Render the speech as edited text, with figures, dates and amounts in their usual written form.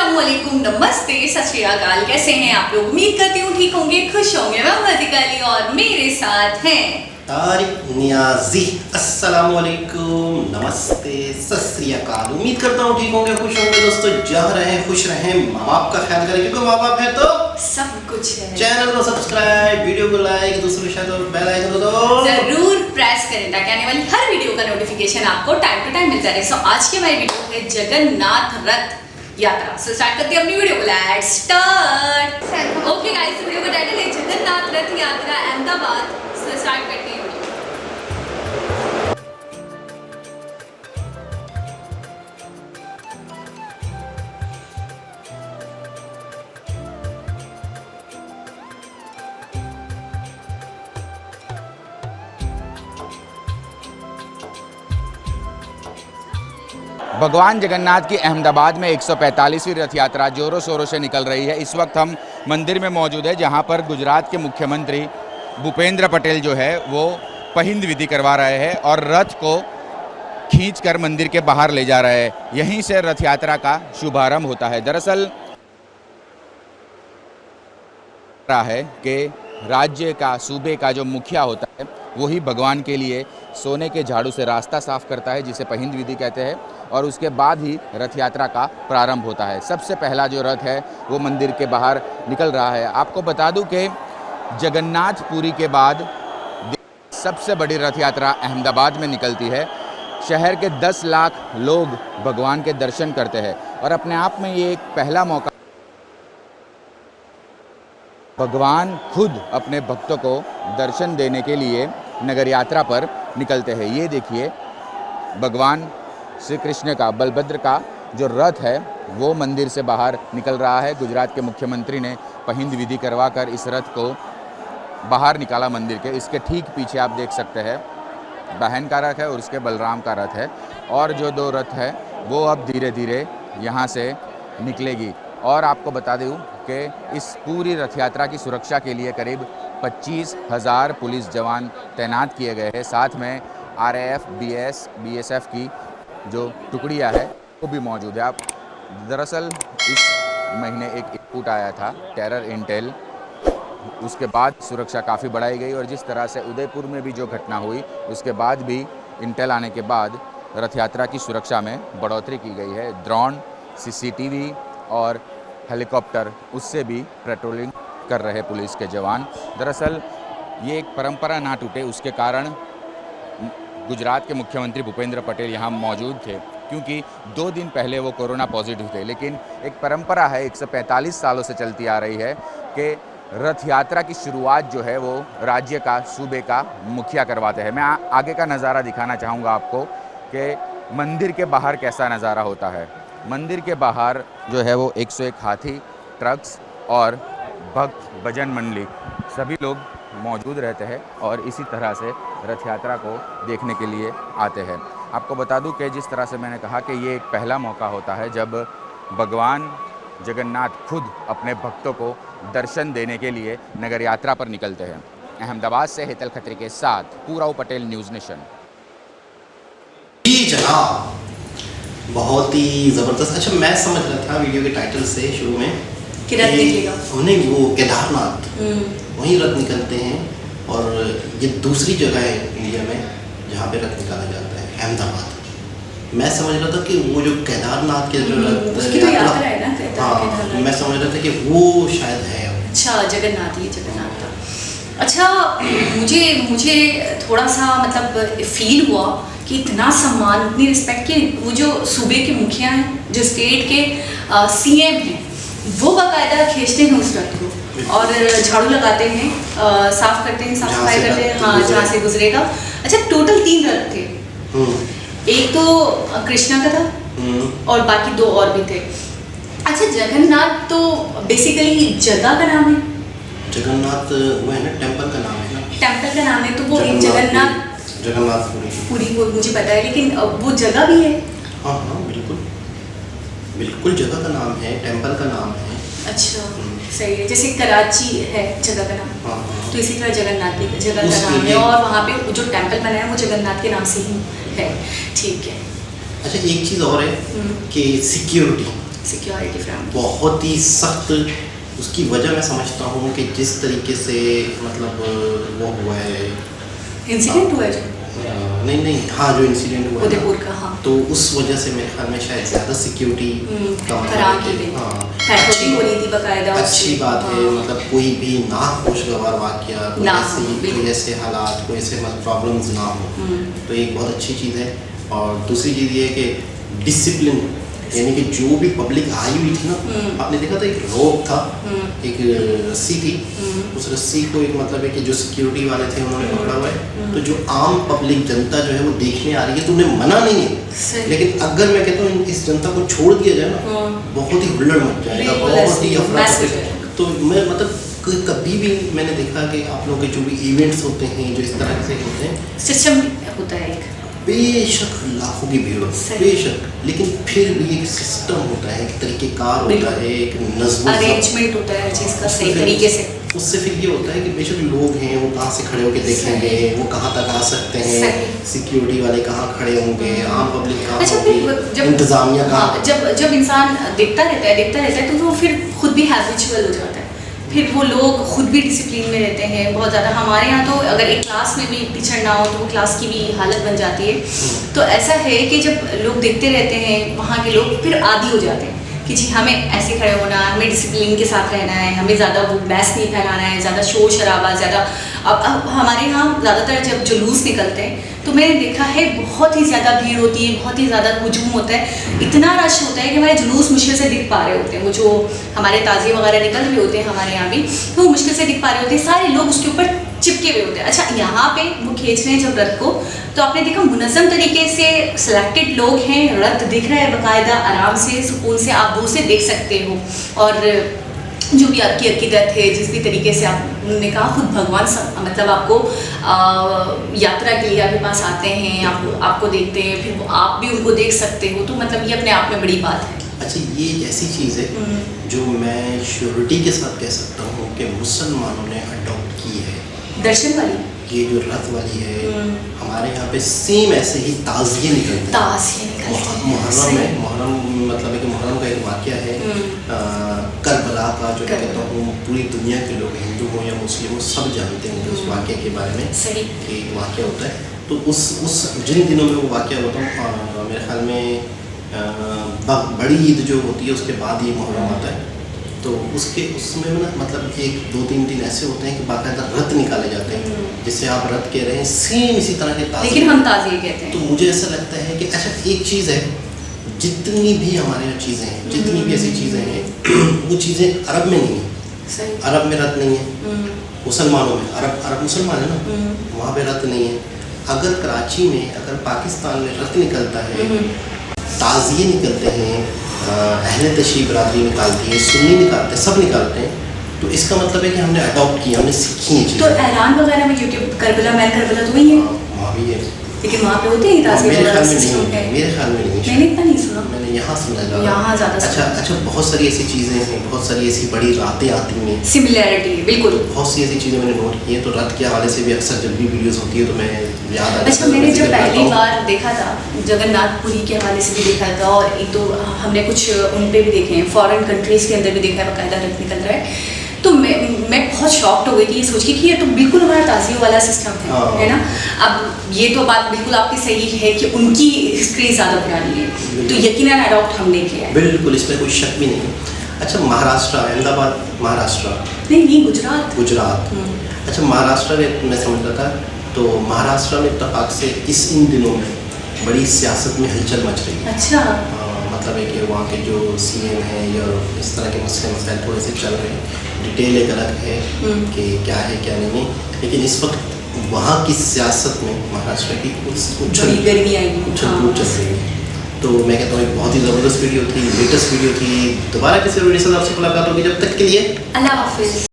अस्सलामुअलैकुम, नमस्ते, सत श्री अकाल। कैसे हैं आप लोग? उम्मीद करती हूँ ठीक होंगे, खुश होंगे। मैं वर्तिका अली और मेरे साथ हैं तारिक नियाजी। अस्सलामुअलैकुम, नमस्ते, सत श्री अकाल। उम्मीद करता हूँ ठीक होंगे, खुश होंगे। दोस्तों जहाँ रहें खुश रहें, माँ बाप का ख्याल करें, क्योंकि माँ बाप है तो सब कुछ है। चैनल को सब्सक्राइब, वीडियो को लाइक, दूसरों के साथ बेल आइकन को जरूर प्रेस करें ताकि आने वाली हर वीडियो का नोटिफिकेशन आपको टाइम टू टाइम मिलता रहे। सो आज की हमारी वीडियो है जगन्नाथ रथ यात्रा। सो स्टार्ट करते हैं अपनी वीडियो को। Let's start. Okay guys, video का टाइटल है जगन्नाथ रथ यात्रा अहमदाबाद। सो स्टार्ट करते हैं। भगवान जगन्नाथ की अहमदाबाद में 145वीं रथ यात्रा जोरों शोरों से निकल रही है। इस वक्त हम मंदिर में मौजूद है, जहां पर गुजरात के मुख्यमंत्री भूपेंद्र पटेल जो है वो पहिंद विधि करवा रहे हैं और रथ को खींचकर मंदिर के बाहर ले जा रहे हैं। यहीं से रथ यात्रा का शुभारंभ होता है। दरअसल है कि राज्य का, सूबे का जो मुखिया होता है वही भगवान के लिए सोने के झाड़ू से रास्ता साफ करता है, जिसे पहिंद विधि कहते हैं, और उसके बाद ही रथ यात्रा का प्रारंभ होता है। सबसे पहला जो रथ है वो मंदिर के बाहर निकल रहा है। आपको बता दूं कि जगन्नाथपुरी के बाद सबसे बड़ी रथ यात्रा अहमदाबाद में निकलती है। शहर के 10 लाख लोग भगवान के दर्शन करते हैं और अपने आप में ये एक पहला मौका, भगवान खुद अपने भक्तों को दर्शन देने के लिए नगर यात्रा पर निकलते हैं। ये देखिए, भगवान श्री कृष्ण का, बलभद्र का जो रथ है वो मंदिर से बाहर निकल रहा है। गुजरात के मुख्यमंत्री ने पहिंद विधि करवाकर इस रथ को बाहर निकाला मंदिर के। इसके ठीक पीछे आप देख सकते हैं बहन का रथ है और उसके बलराम का रथ है, और जो 2 रथ है वो अब धीरे धीरे यहाँ से निकलेगी। और आपको बता दूँ कि इस पूरी रथ यात्रा की सुरक्षा के लिए करीब 25,000 पुलिस जवान तैनात किए गए हैं। साथ में RAF, BSF की जो टुकड़ियाँ है वो भी मौजूद है। आप दरअसल इस महीने एक इनपुट आया था, टेरर इंटेल, उसके बाद सुरक्षा काफ़ी बढ़ाई गई, और जिस तरह से उदयपुर में भी जो घटना हुई उसके बाद भी इंटेल आने के बाद रथ यात्रा की सुरक्षा में बढ़ोतरी की गई है। ड्रोन, CCTV और हेलीकॉप्टर, उससे भी पेट्रोलिंग कर रहे पुलिस के जवान। दरअसल ये एक परंपरा ना टूटे, उसके कारण गुजरात के मुख्यमंत्री भूपेंद्र पटेल यहाँ मौजूद थे, क्योंकि 2 दिन पहले वो कोरोना पॉजिटिव थे। लेकिन एक परंपरा है, 145 सालों से चलती आ रही है कि रथ यात्रा की शुरुआत जो है वो राज्य का, सूबे का मुखिया करवाते हैं। मैं आगे का नज़ारा दिखाना चाहूँगा आपको कि मंदिर के बाहर कैसा नज़ारा होता है। मंदिर के बाहर जो है वो 101 हाथी, ट्रक्स और भक्त भजन मंडली सभी लोग मौजूद रहते हैं और इसी तरह से रथ यात्रा को देखने के लिए आते हैं। आपको बता दूं कि जिस तरह से मैंने कहा कि ये एक पहला मौका होता है जब भगवान जगन्नाथ खुद अपने भक्तों को दर्शन देने के लिए नगर यात्रा पर निकलते हैं। अहमदाबाद से हेतल खत्री के साथ पूराव पटेल, न्यूज़ नेशन। जी जनाब, बहुत ही ज़बरदस्त। अच्छा, मैं समझ रहा था वीडियो के टाइटल से शुरू में कि रथ निकलेगा, नहीं, वो केदारनाथ वहीं रथ निकलते हैं, और ये दूसरी जगह है इंडिया में जहाँ पे रथ निकाला जाता है, अहमदाबाद। मैं समझ रहा था कि वो जो केदारनाथ के जो रथ यात्रा है ना, हाँ, मैं समझ रहा था कि वो शायद है। अच्छा, जगन्नाथ, ये जगन्नाथ था। अच्छा, मुझे थोड़ा सा मतलब फील हुआ कि इतना सम्मान, इतनी रिस्पेक्ट कि वो जो सूबे के मुखिया हैं, जो स्टेट के CM हैं, वो बाकायदा खींचते हैं उस रथ को और झाड़ू लगाते हैं, साफ करते हैं, साफ सफाई करते हैं, हाँ, जहाँ से गुजरेगा। अच्छा, टोटल 3 रथ थे। एक तो कृष्णा का था और बाकी 2 और भी थे। अच्छा, जगन्नाथ तो बेसिकली जगह का नाम है। जगन्नाथ वो है ना, टेम्पल का नाम है ना, टेम्पल का नाम है। तो वो जगन्नाथपुरी वो मुझे पता है, लेकिन वो जगह भी है। हाँ हाँ, बिल्कुल बिल्कुल जगह का नाम है, टेम्पल का नाम है। अच्छा, सही है। जैसे कराची है जगह का नाम, हाँ, तो इसी तरह जगन्नाथ भी जगह का नाम है, और वहाँ पे जो टेम्पल बना है वो जगन्नाथ के नाम से ही है। ठीक है। अच्छा, एक चीज़ और है कि सिक्योरिटी सिक्योरिटी फ्रंट बहुत ही सख्त। उसकी वजह मैं समझता हूँ कि जिस तरीके से मतलब वो हुआ है, इंसिडेंट हुआ है जो नहीं हाँ जो इंसिडेंट हुआ है उदयपुर ना, का, हाँ, तो उस वजह से मेरे ख्याल में शायद ज़्यादा सिक्योरिटी का खराब की मतलब गई, हाँ पेट्रोलिंग हो रही थी बकायदा, अच्छी बात है। मतलब कोई भी नाखुशगवार वाकया, कोई ना ऐसी हो, बिल्कुल। कोई ऐसे हालात, कोई ऐसे प्रॉब्लम्स ना हो, तो एक बहुत अच्छी चीज़ है। और दूसरी चीज़ ये है कि डिसिप्लिन, यानी कि जो भी पब्लिक आई हुई थी ना, आपने देखा था एक रोप था, एक रस्सी थी, उस रस्सी को एक मतलब है कि जो सिक्योरिटी वाले थे उन्होंने पकड़ा हुआ है, तो जो आम पब्लिक जनता जो है वो देखने आ रही है, तो उन्हें मना नहीं है। लेकिन अगर मैं कहता हूँ इस जनता को छोड़ दिया जाए ना, बहुत ही हुल्लड़ मच जाएगा, बहुत ही अफरा तफरी। तो मैं मतलब कभी भी मैंने देखा कि आप लोगों के जो भी इवेंट्स होते हैं जो इस तरह से होते हैं, सिस्टम होता है एक, बेशक लाखों की भीड़ होती है, बेशक, लेकिन फिर भी एक सिस्टम होता है, एक तरीकेकार होता है, एक नज़्म अरेंजमेंट होता है हर चीज़ का सही तरीके से। उससे फिर ये होता है कि बेशक लोग हैं वो कहाँ से खड़े होकर देखेंगे, वो कहाँ तक आ सकते हैं, सिक्योरिटी वाले कहाँ खड़े होंगे, आम पब्लिक कहाँ अच्छा, होगी, इंतजामिया कहाँ। जब इंसान देखता रहता है तो वो फिर खुद भी हैबिचुअल हो जाता है, फिर वो लोग खुद भी डिसिप्लिन में रहते हैं बहुत ज़्यादा। हमारे यहाँ तो अगर एक क्लास में भी टीचर ना हो तो वो क्लास की भी हालत बन जाती है। तो ऐसा है कि जब लोग देखते रहते हैं वहाँ के लोग फिर आदी हो जाते हैं कि जी हमें ऐसे खड़े होना, हमें डिसिप्लिन के साथ रहना है, हमें ज़्यादा वो बैस नहीं फैलाना है, ज़्यादा शोर शराबा ज़्यादा। अब हमारे यहाँ ज़्यादातर जब जुलूस निकलते हैं तो मैंने देखा है बहुत ही ज़्यादा भीड़ होती है, बहुत ही ज़्यादा हुजूम होता है, इतना रश होता है कि हमारे जुलूस मुश्किल से दिख पा रहे होते हैं। वो जो हमारे ताज़िए वगैरह निकल रहे होते हैं हमारे यहाँ भी, तो वो मुश्किल से दिख पा रहे होते हैं, सारे लोग उसके ऊपर चिपके हुए होते हैं। अच्छा, यहाँ पे वो खींच रहे हैं जब रथ को, तो आपने देखा मुनज़्ज़म तरीके से सिलेक्टेड लोग हैं, रथ दिख रहा है बाकायदा, आराम से सुकून से आप दूर से देख सकते हो। और जो भी आपकी अकीदत है, जिस भी तरीके से आपने कहा, खुद भगवान मतलब आपको यात्रा के लिए आपके पास आते हैं, आपको देखते हैं, फिर आप भी उनको देख सकते हो, तो मतलब ये अपने आप में बड़ी बात है। अच्छा, ये एक ऐसी चीज़ है जो मैं श्योरिटी के साथ कह सकता हूँ कि मुसलमानों ने अडॉप्ट की है। दर्शन वाली ये जो रथ वाली है, हमारे यहाँ पे सेम ऐसे ही ताज़िए निकलते हैं। मुहर्रम है, मुहर्रम मतलब है कि मुहर्रम का एक वाक़या है, करबला का, जो कहता हूँ पूरी दुनिया के लोग, हिंदू हो या मुस्लिम हो, सब जानते हैं उस वाक़े के बारे में कि वाक़या होता है। तो उस जिन दिनों में वो वाक़या होता है, मेरे ख्याल में बड़ी ईद जो होती है उसके बाद ये मुहर्रम आता है। तो उसमें ना मतलब 1-2-3 दिन ऐसे होते हैं कि बाकायदा रथ निकाले जाते हैं, जिससे आप रथ कह रहे हैं, सेम इसी तरह के ताज़िए, लेकिन हम ताज़िए कहते हैं। तो मुझे ऐसा लगता है कि अच्छा, एक चीज़ है, जितनी भी हमारे यहाँ चीज़ें हैं, जितनी भी ऐसी चीज़ें हैं, वो चीज़ें अरब में नहीं है। अरब में रथ नहीं है, मुसलमानों में, अरब मुसलमान है ना, वहाँ पे रथ नहीं है। अगर कराची में, अगर पाकिस्तान में रथ निकलता है, ताज़िए निकलते हैं, अहले तशरीफ़ बरादरी निकालती है, सुन्नी निकालते हैं, सब निकालते हैं, तो इसका मतलब है कि हमने अडॉप्ट किया, हमने सीखी है चीज़ें। तो ऐलान वगैरह में यूट्यूब करबला तो वही है, वहाँ भी है, लेकिन वहाँ पे होते हैं ताज़िए मेरे ख्याल में सिस्टम नहीं है, मेरे ख्याल में नहीं है, मैंने इतना नहीं सुना, मैंने यहाँ सुना ज़्यादा। यहाँ ज़्यादा अच्छा, बहुत सारी ऐसी चीज़ें हैं, बहुत सारी ऐसी बड़ी रातें आती हैं, सिमिलैरिटी बिल्कुल, बहुत सी ऐसी चीज़ें मैंने नोट की हैं। तो रथ के हवाले से भी अक्सर जब भी वीडियोस होती है तो मैं याद आता है। अच्छा, मैंने जब पहली बार देखा था जगन्नाथपुरी के हवाले से भी देखा था, और एक तो हमने कुछ उन पे भी देखे हैं, फॉरेन कंट्रीज़ के अंदर भी देखा है बाकायदा रथ निकल रहा है, तो मैं बहुत शॉक्ड हो गई थी ये सोच के कि ये तो बिल्कुल हमारा ताज़ियों वाला सिस्टम है ना। अब ये तो बात बिल्कुल आपकी सही है कि उनकी हिस्ट्री ज़्यादा पुरानी है, तो यकीनन अडॉप्ट हमने किया है, बिल्कुल, इसमें कोई शक भी नहीं है। अच्छा, महाराष्ट्र, अहमदाबाद महाराष्ट्र नहीं गुजरात। अच्छा, महाराष्ट्र में मैं समझ रहा था, तो महाराष्ट्र में इत्तेफाक से इन दिनों में बड़ी सियासत में हलचल मच रही है। अच्छा, मतलब है कि वहाँ के जो CM हैं या इस तरह के मसले थोड़े से चल रहे हैं, डिटेल एक अलग है कि क्या है क्या नहीं है, लेकिन इस वक्त वहाँ की सियासत में महाराष्ट्र की गर्मी आएगी, उछल कूद चल रही है। तो मैं कहता हूँ एक बहुत ही ज़बरदस्त वीडियो थी, लेटेस्ट वीडियो थी। दोबारा किसी वीडियो से आपसे मुलाकात होगी, जब तक के लिए अल्लाह हाफिज़।